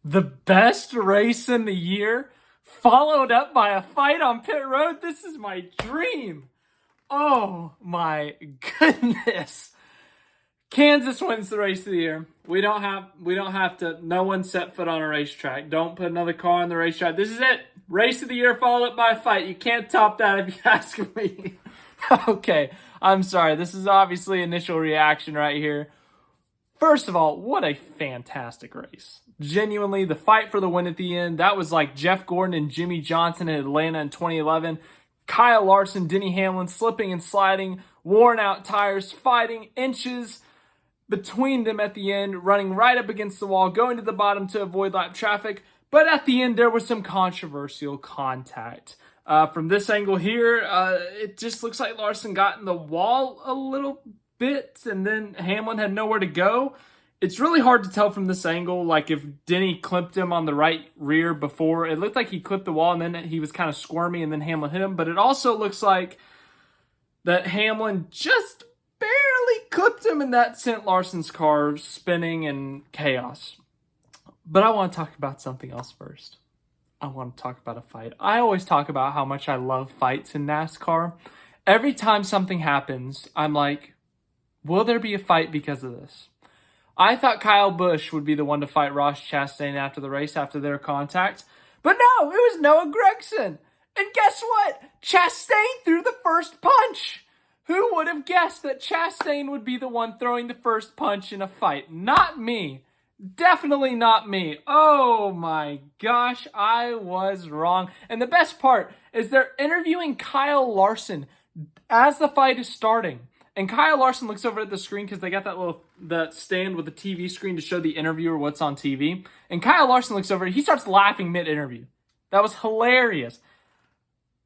The best race in the year, followed up by a fight on pit road. This is my dream. Oh my goodness. Kansas wins the race of the year. We don't have to, no one set foot on a racetrack. Don't put another car on the racetrack. This is it. Race of the year followed up by a fight. You can't top that if you ask me. Okay, I'm sorry. This is obviously initial reaction right here. First of all, what a fantastic race. Genuinely, the fight for the win at the end, that was like Jeff Gordon and Jimmy Johnson in Atlanta in 2011. Kyle Larson, Denny Hamlin slipping and sliding, worn out tires, fighting inches between them at the end, running right up against the wall, going to the bottom to avoid lap traffic. But at the end, there was some controversial contact. From this angle here, it just looks like Larson got in the wall a little bit, and then Hamlin had nowhere to go. It's really hard to tell from this angle, like if Denny clipped him on the right rear before. It looked like he clipped the wall, and then he was kind of squirmy, and then Hamlin hit him. But it also looks like that Hamlin just barely clipped him, and that sent Larson's car spinning and chaos. But I want to talk about something else first. I want to talk about a fight. I always talk about how much I love fights in NASCAR. Every time something happens, I'm like, will there be a fight because of this? I thought Kyle Busch would be the one to fight Ross Chastain after the race, after their contact. But no, it was Noah Gragson. And guess what? Chastain threw the first punch. Who would have guessed that Chastain would be the one throwing the first punch in a fight? Not me. Definitely not me. Oh my gosh, I was wrong. And the best part is they're interviewing Kyle Larson as the fight is starting. And Kyle Larson looks over at the screen because they got that stand with the TV screen to show the interviewer what's on TV. And Kyle Larson looks over, he starts laughing mid-interview. That was hilarious.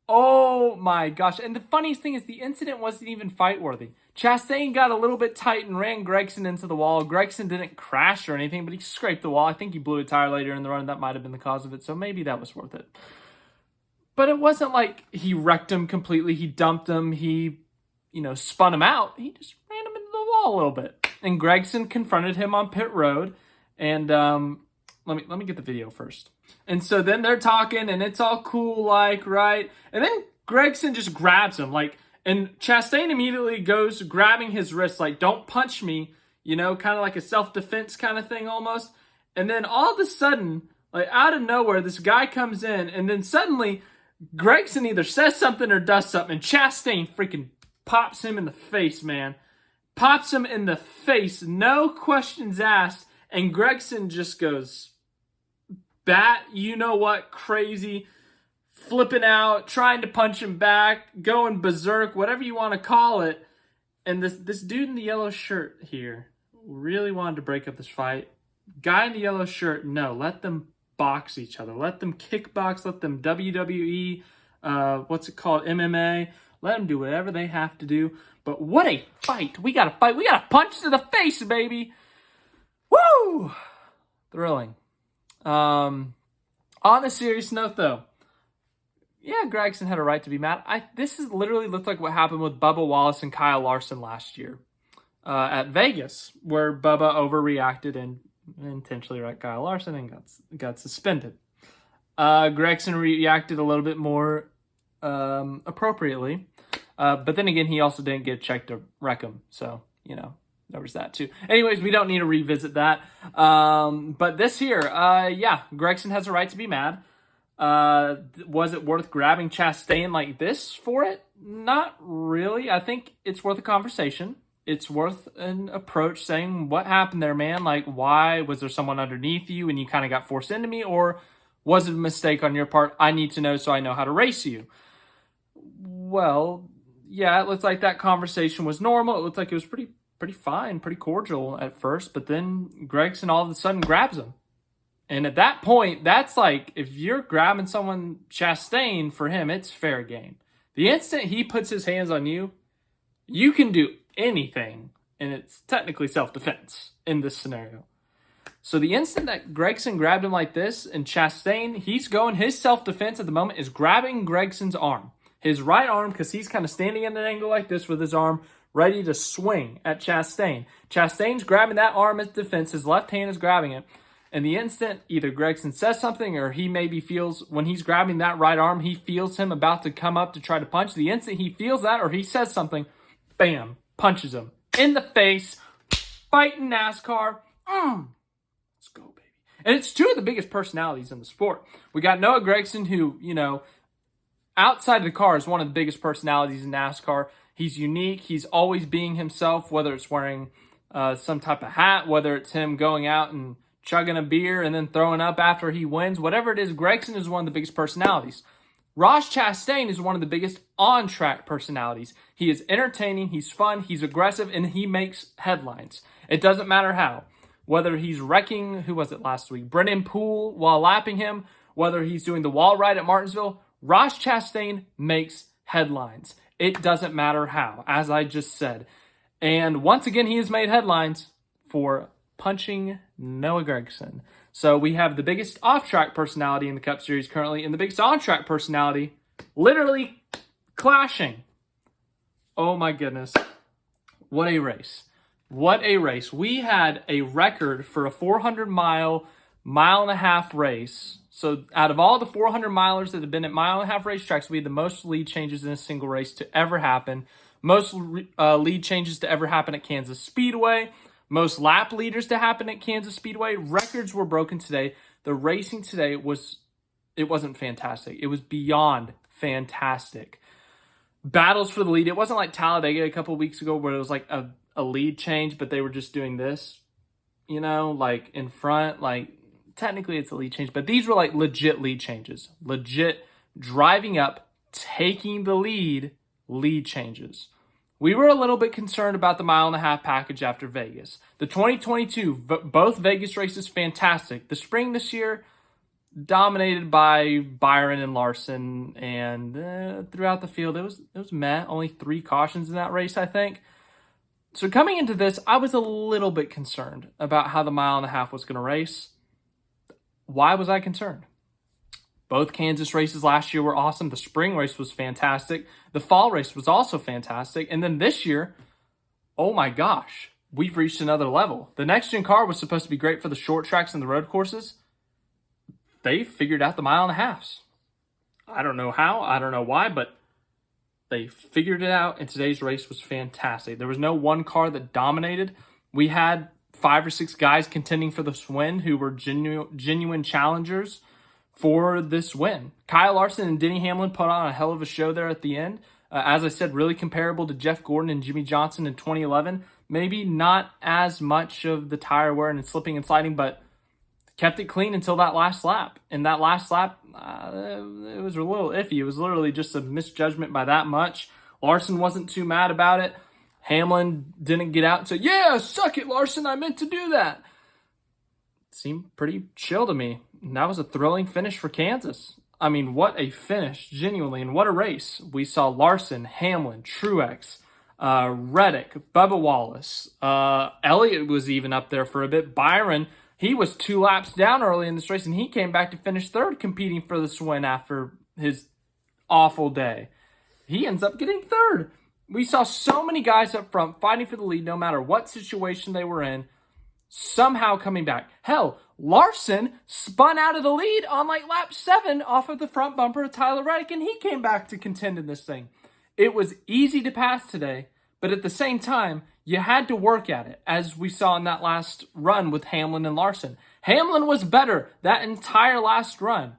Oh my gosh. And the funniest thing is the incident wasn't even fight-worthy. Chastain got a little bit tight and ran Gragson into the wall. Gragson didn't crash or anything, but he scraped the wall. I think he blew a tire later in the run. That might have been the cause of it, so maybe that was worth it. But it wasn't like he wrecked him completely. He dumped him. He spun him out. He just ran him into the wall a little bit. And Gragson confronted him on pit road. And let me get the video first. And so then they're talking, and it's all cool, like, right? And then Gragson just grabs him, like, and Chastain immediately goes grabbing his wrist, like, don't punch me, kind of like a self-defense kind of thing almost. And then all of a sudden, like, out of nowhere, this guy comes in, and then suddenly Gragson either says something or does something, and Chastain freaking pops him in the face, man. Pops him in the face, no questions asked, and Gragson just goes crazy, flipping out, trying to punch him back, going berserk, whatever you want to call it. And this dude in the yellow shirt here really wanted to break up this fight. Guy in the yellow shirt, no, let them box each other. Let them kickbox, let them WWE, MMA. Let them do whatever they have to do. But what a fight. We got to fight. We got a punch to the face, baby. Woo! Thrilling. On a serious note, though, yeah, Gragson had a right to be mad. This literally looked like what happened with Bubba Wallace and Kyle Larson last year at Vegas, where Bubba overreacted and intentionally wrecked Kyle Larson and got suspended. Gragson reacted a little bit more appropriately. But then again, he also didn't get checked to wreck him. So, there was that too. Anyways, we don't need to revisit that. But this here, Gragson has a right to be mad. Was it worth grabbing Chastain like this for it? Not really. I think it's worth a conversation. It's worth an approach saying, what happened there, man? Like, why? Was there someone underneath you and you kind of got forced into me? Or was it a mistake on your part? I need to know so I know how to race you. Well, yeah, it looks like that conversation was normal. It looked like it was pretty fine, pretty cordial at first. But then Gragson all of a sudden grabs him. And at that point, that's like, if you're grabbing someone, Chastain, for him, it's fair game. The instant he puts his hands on you, you can do anything, and it's technically self-defense in this scenario. So the instant that Gragson grabbed him like this, and Chastain, his self-defense at the moment is grabbing Gregson's arm. His right arm, because he's kind of standing at an angle like this with his arm ready to swing at Chastain. Chastain's grabbing that arm at defense. His left hand is grabbing it. And the instant either Gragson says something or he maybe feels when he's grabbing that right arm, he feels him about to come up to try to punch. The instant he feels that or he says something, bam, punches him in the face. Fighting NASCAR. Let's go, baby. And it's two of the biggest personalities in the sport. We got Noah Gragson, who, outside of the car is one of the biggest personalities in NASCAR. He's unique. He's always being himself, whether it's wearing some type of hat, whether it's him going out and chugging a beer and then throwing up after he wins. Whatever it is, Gragson is one of the biggest personalities. Ross Chastain is one of the biggest on-track personalities. He is entertaining, he's fun, he's aggressive, and he makes headlines. It doesn't matter how. Whether he's wrecking, who was it last week? Brennan Poole while lapping him, whether he's doing the wall ride at Martinsville, Ross Chastain makes headlines. It doesn't matter how, as I just said. And once again, he has made headlines for punching Noah Gragson. So we have the biggest off-track personality in the Cup Series currently and the biggest on-track personality literally clashing. Oh my goodness. What a race. What a race. We had a record for a 400-mile, mile-and-a-half race. So out of all the 400-milers that have been at mile-and-a-half racetracks, we had the most lead changes in a single race to ever happen. Most lead changes to ever happen at Kansas Speedway. Most lap leaders to happen at Kansas Speedway. Records were broken today. The racing today wasn't fantastic. It was beyond fantastic. Battles for the lead. It wasn't like Talladega a couple weeks ago where it was like a lead change, but they were just doing this, like in front. Like technically it's a lead change, but these were like legit lead changes. Legit driving up, taking the lead changes. We were a little bit concerned about the mile-and-a-half package after Vegas. The 2022, both Vegas races, fantastic. The spring this year, dominated by Byron and Larson, and throughout the field, it was meh. Only 3 cautions in that race, I think. So coming into this, I was a little bit concerned about how the mile-and-a-half was going to race. Why was I concerned? Both Kansas races last year were awesome. The spring race was fantastic. The fall race was also fantastic. And then this year, oh my gosh, we've reached another level. The next-gen car was supposed to be great for the short tracks and the road courses. They figured out the mile-and-a-halves. I don't know how, I don't know why, but they figured it out, and today's race was fantastic. There was no one car that dominated. We had 5 or 6 guys contending for this win who were genuine challengers for this win. Kyle Larson and Denny Hamlin put on a hell of a show there at the end. As I said, really comparable to Jeff Gordon and Jimmy Johnson in 2011. Maybe not as much of the tire wearing and slipping and sliding, but kept it clean until that last lap. And that last lap, it was a little iffy. It was literally just a misjudgment by that much. Larson wasn't too mad about it. Hamlin didn't get out and say, "Yeah, suck it, Larson, I meant to do that." Seemed pretty chill to me. And that was a thrilling finish for Kansas. I mean, what a finish, genuinely, and what a race. We saw Larson, Hamlin, Truex, Reddick, Bubba Wallace. Elliott was even up there for a bit. Byron, he was 2 laps down early in this race, and he came back to finish 3rd, competing for this win after his awful day. He ends up getting 3rd. We saw so many guys up front fighting for the lead no matter what situation they were in, somehow coming back. Hell, Larson spun out of the lead on like lap 7 off of the front bumper of Tyler Reddick, and he came back to contend in this thing. It was easy to pass today, but at the same time, you had to work at it, as we saw in that last run with Hamlin and Larson. Hamlin was better that entire last run,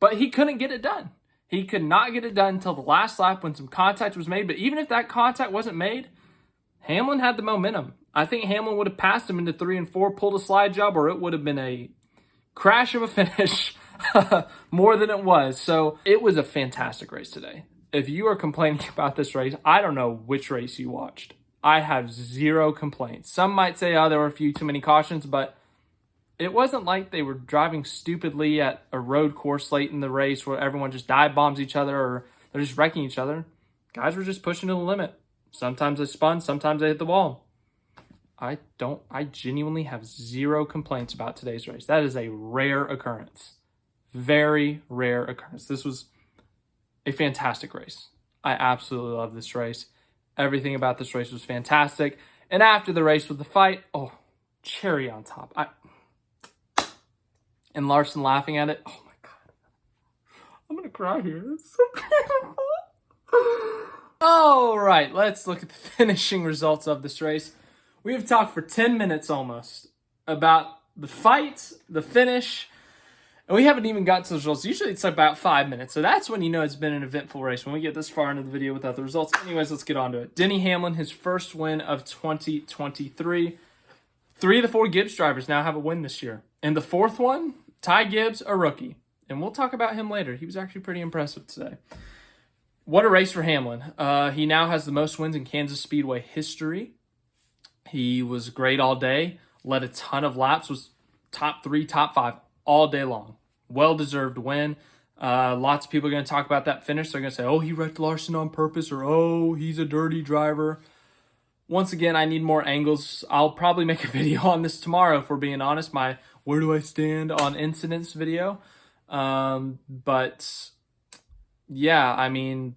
but he couldn't get it done. He could not get it done until the last lap when some contact was made, but even if that contact wasn't made, Hamlin had the momentum. I think Hamlin would have passed him into 3 and 4, pulled a slide job, or it would have been a crash of a finish more than it was. So it was a fantastic race today. If you are complaining about this race, I don't know which race you watched. I have 0 complaints. Some might say, oh, there were a few too many cautions, but it wasn't like they were driving stupidly at a road course late in the race where everyone just dive bombs each other or they're just wrecking each other. Guys were just pushing to the limit. Sometimes they spun, sometimes they hit the wall. I genuinely have 0 complaints about today's race. That is a rare occurrence. Very rare occurrence. This was a fantastic race. I absolutely love this race. Everything about this race was fantastic. And after the race with the fight, oh, cherry on top. And Larson laughing at it. Oh my God. I'm going to cry here. It's so beautiful. All right, let's look at the finishing results of this race. We have talked for 10 minutes almost about the fight, the finish, and we haven't even got to the results. Usually it's about 5 minutes, so that's when you know it's been an eventful race, when we get this far into the video without the results. Anyways, let's get on to it. Denny Hamlin, his first win of 2023. 3 of the 4 Gibbs drivers now have a win this year. And the fourth one, Ty Gibbs, a rookie. And we'll talk about him later. He was actually pretty impressive today. What a race for Hamlin. He now has the most wins in Kansas Speedway history. He was great all day, led a ton of laps, was top 3, top 5 all day long. Well-deserved win. Lots of people are going to talk about that finish. They're going to say, oh, he wrecked Larson on purpose, or oh, he's a dirty driver. Once again, I need more angles. I'll probably make a video on this tomorrow, if we're being honest, my where do I stand on incidents video. But yeah, I mean,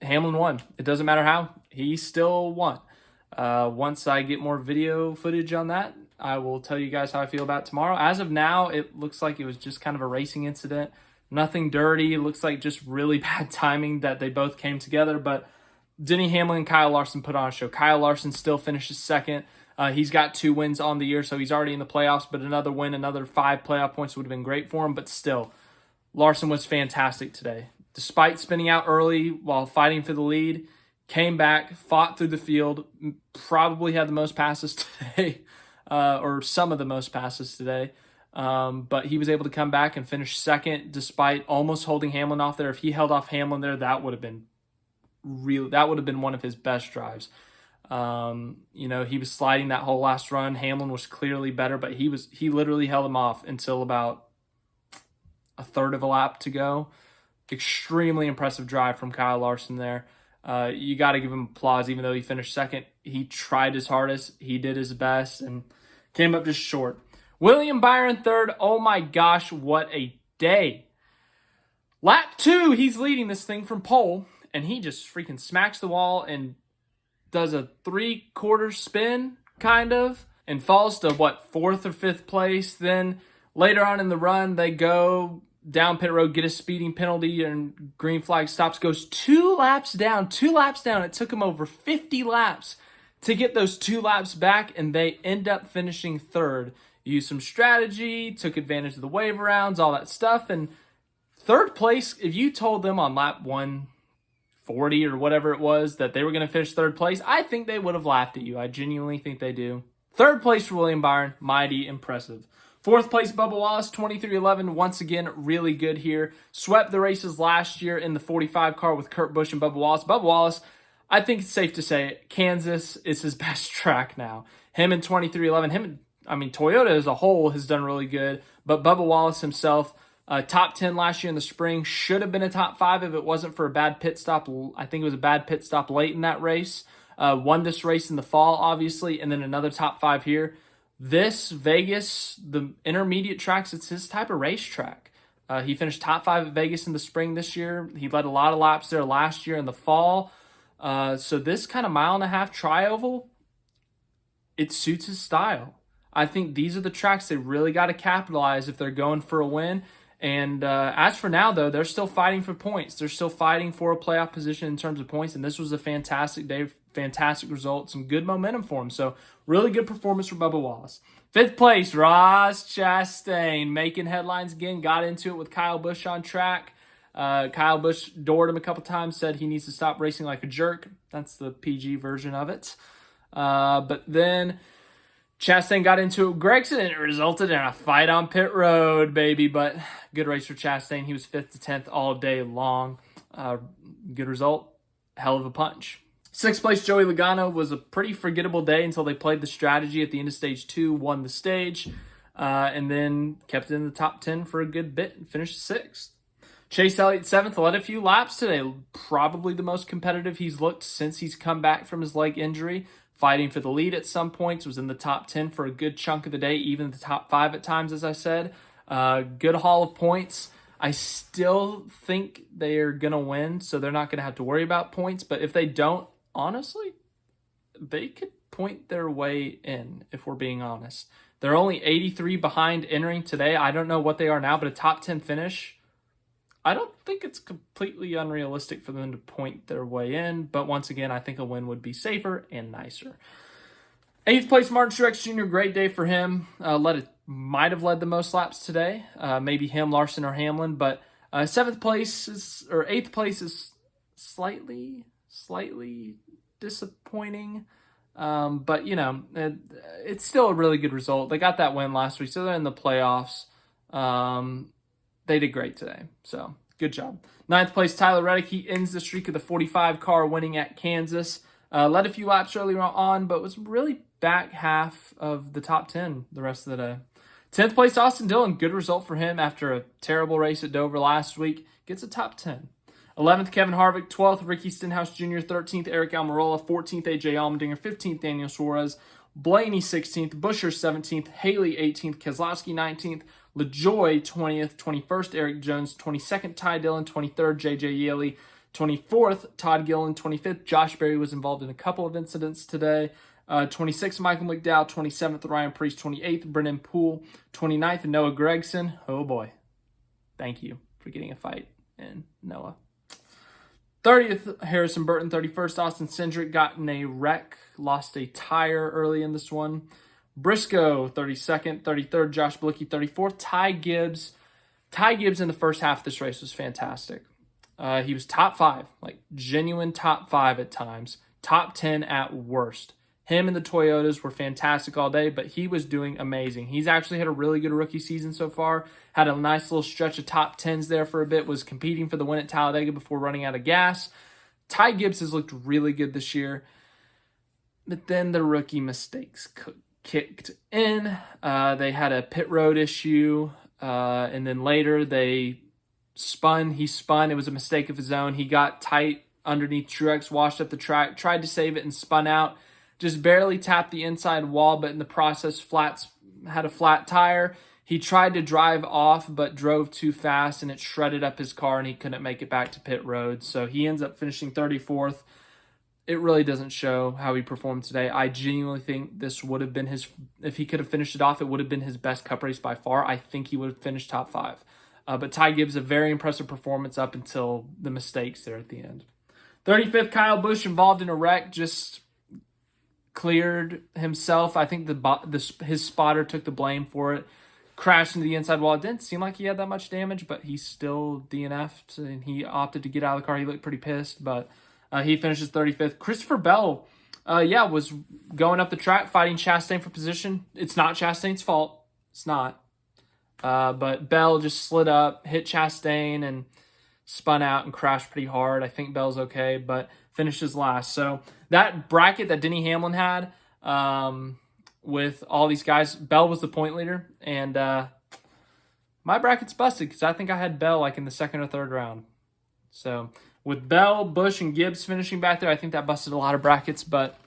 Hamlin won. It doesn't matter how. He still won. Once I get more video footage on that, I will tell you guys how I feel about it tomorrow. As of now, it looks like it was just kind of a racing incident. Nothing dirty. It looks like just really bad timing that they both came together. But Denny Hamlin and Kyle Larson put on a show. Kyle Larson still finishes second. He's got 2 wins on the year, so he's already in the playoffs. But another win, another 5 playoff points would have been great for him. But still, Larson was fantastic today. Despite spinning out early while fighting for the lead, came back, fought through the field, probably had the most passes today, or some of the most passes today. But he was able to come back and finish second despite almost holding Hamlin off there. If he held off Hamlin there, that would have been one of his best drives. He was sliding that whole last run. Hamlin was clearly better, but he literally held him off until about a third of a lap to go. Extremely impressive drive from Kyle Larson there. You got to give him applause, even though he finished second. He tried his hardest. He did his best and came up just short. William Byron third. Oh my gosh, what a day. Lap 2, he's leading this thing from pole, and he just freaking smacks the wall and does a 3/4 spin, kind of, and falls to, 4th or 5th place. Then later on in the run, they go down pit road, get a speeding penalty, and green flag stops, goes 2 laps down. It took him over 50 laps to get those 2 laps back, and they end up finishing third. Used some strategy, took advantage of the wave rounds, all that stuff, and third place, if you told them on lap 140 or whatever it was that they were going to finish third place, I think they would have laughed at you. I genuinely think they do. Third place for William Byron, mighty impressive. 4th place, Bubba Wallace, 23:11. Once again, really good here. Swept the races last year in the 45 car with Kurt Busch and Bubba Wallace. Bubba Wallace, I think it's safe to say, Kansas is his best track now. Him in 23:11. Toyota as a whole has done really good, but Bubba Wallace himself, top 10 last year in the spring, should have been a top 5 if it wasn't for a bad pit stop. I think it was a bad pit stop late in that race. Won this race in the fall, obviously, and then another top 5 here. This Vegas, the intermediate tracks, it's his type of racetrack. He finished top 5 at Vegas in the spring this year. He led a lot of laps there last year in the fall. So this kind of 1.5-mile tri-oval, it suits his style. I think these are the tracks they really got to capitalize if they're going for a win. And as for now, though, they're still fighting for points. They're still fighting for a playoff position in terms of points. And this was a fantastic day, fantastic result, some good momentum for him. So really good performance for Bubba Wallace. 5th place, Ross Chastain, making headlines again. Got into it with Kyle Busch on track. Kyle Busch doored him a couple times, said he needs to stop racing like a jerk. That's the PG version of it. But then Chastain got into it with Gragson, and it resulted in a fight on pit road, baby. But good race for Chastain. He was 5th to 10th all day long. Good result. Hell of a punch. 6th place, Joey Logano, was a pretty forgettable day until they played the strategy at the end of stage 2, won the stage, and then kept it in the top 10 for a good bit and finished 6th. Chase Elliott 7th, led a few laps today. Probably the most competitive he's looked since he's come back from his leg injury. Fighting for the lead at some points, was in the top 10 for a good chunk of the day, even the top 5 at times, as I said. Good haul of points. I still think they're going to win, so they're not going to have to worry about points. But if they don't, honestly, they could point their way in, if we're being honest. They're only 83 behind entering today. I don't know what they are now, but a top 10 finish, I don't think it's completely unrealistic for them to point their way in. But once again, I think a win would be safer and nicer. 8th place, Martin Truex Jr., great day for him. Might have led the most laps today. Maybe him, Larson, or Hamlin. But 8th place is slightly disappointing. But, you know, it's still a really good result. They got that win last week, so they're in the playoffs. They did great today, so good job. 9th place, Tyler Reddick. He ends the streak of the 45 car winning at Kansas. Led a few laps earlier on, but was really back half of the top 10 the rest of the day. 10th place, Austin Dillon. Good result for him after a terrible race at Dover last week. Gets a top 10. 11th, Kevin Harvick. 12th, Ricky Stenhouse Jr. 13th, Eric Almirola. 14th, AJ Allmendinger. 15th, Daniel Suarez. Blaney 16th. Buscher 17th. Haley 18th. Keselowski 19th. LaJoy 20th. 21st, Eric Jones. 22nd, Ty Dillon. 23rd, J.J. Yeley. 24th, Todd Gillen. 25th, Josh Berry was involved in a couple of incidents today. 26th, Michael McDowell. 27th, Ryan Preece. 28th, Brennan Poole. 29th, Noah Gragson. Oh boy. Thank you for getting a fight in, Noah. 30th, Harrison Burton. 31st, Austin Cindric got in a wreck. Lost a tire early in this one. Briscoe, 32nd. 33rd, Josh Blicky. 34th, Ty Gibbs. Ty Gibbs in the first half of this race was fantastic. He was top 5, like genuine top 5 at times. Top 10 at worst. Him and the Toyotas were fantastic all day, but he was doing amazing. He's actually had a really good rookie season so far. Had a nice little stretch of top 10s there for a bit. Was competing for the win at Talladega before running out of gas. Ty Gibbs has looked really good this year. But then the rookie mistakes kicked in. They had a pit road issue. And then later they spun. He spun. It was a mistake of his own. He got tight underneath Truex, washed up the track, tried to save it and spun out. Just barely tapped the inside wall, but in the process, had a flat tire. He tried to drive off, but drove too fast, and it shredded up his car, and he couldn't make it back to pit road. So he ends up finishing 34th. It really doesn't show how he performed today. I genuinely think this would have been if he could have finished it off, it would have been his best Cup race by far. I think he would have finished top 5. But Ty Gibbs, a very impressive performance up until the mistakes there at the end. 35th, Kyle Busch involved in a wreck, just cleared himself. I think his spotter took the blame for it. Crashed into the inside wall. It didn't seem like he had that much damage, but he still DNF'd, and he opted to get out of the car. He looked pretty pissed, but he finishes 35th. Christopher Bell, was going up the track fighting Chastain for position. It's not Chastain's fault. It's not. But Bell just slid up, hit Chastain, and spun out and crashed pretty hard. I think Bell's okay, but finishes last. So that bracket that Denny Hamlin had with all these guys, Bell was the point leader. And my bracket's busted because I think I had Bell like in the second or third round. So with Bell, Busch, and Gibbs finishing back there, I think that busted a lot of brackets. But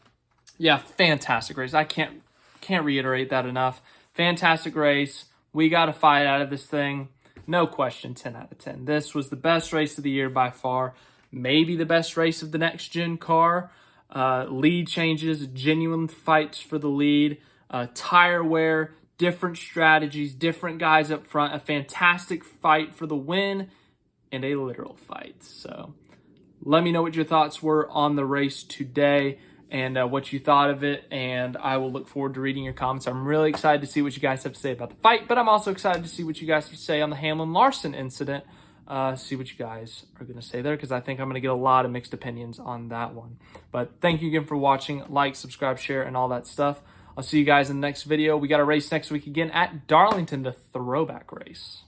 yeah, fantastic race. I can't reiterate that enough. Fantastic race. We got a fight out of this thing. No question, 10 out of 10. This was the best race of the year by far. Maybe the best race of the next-gen car. Lead changes, genuine fights for the lead. Tire wear, different strategies, different guys up front. A fantastic fight for the win and a literal fight. So let me know what your thoughts were on the race today and what you thought of it, and I will look forward to reading your comments. I'm really excited to see what you guys have to say about the fight, but I'm also excited to see what you guys have to say on the Hamlin-Larson incident. See what you guys are going to say there, because I think I'm going to get a lot of mixed opinions on that one. But thank you again for watching. Like, subscribe, share, and all that stuff. I'll see you guys in the next video. We got a race next week again at Darlington, the throwback race.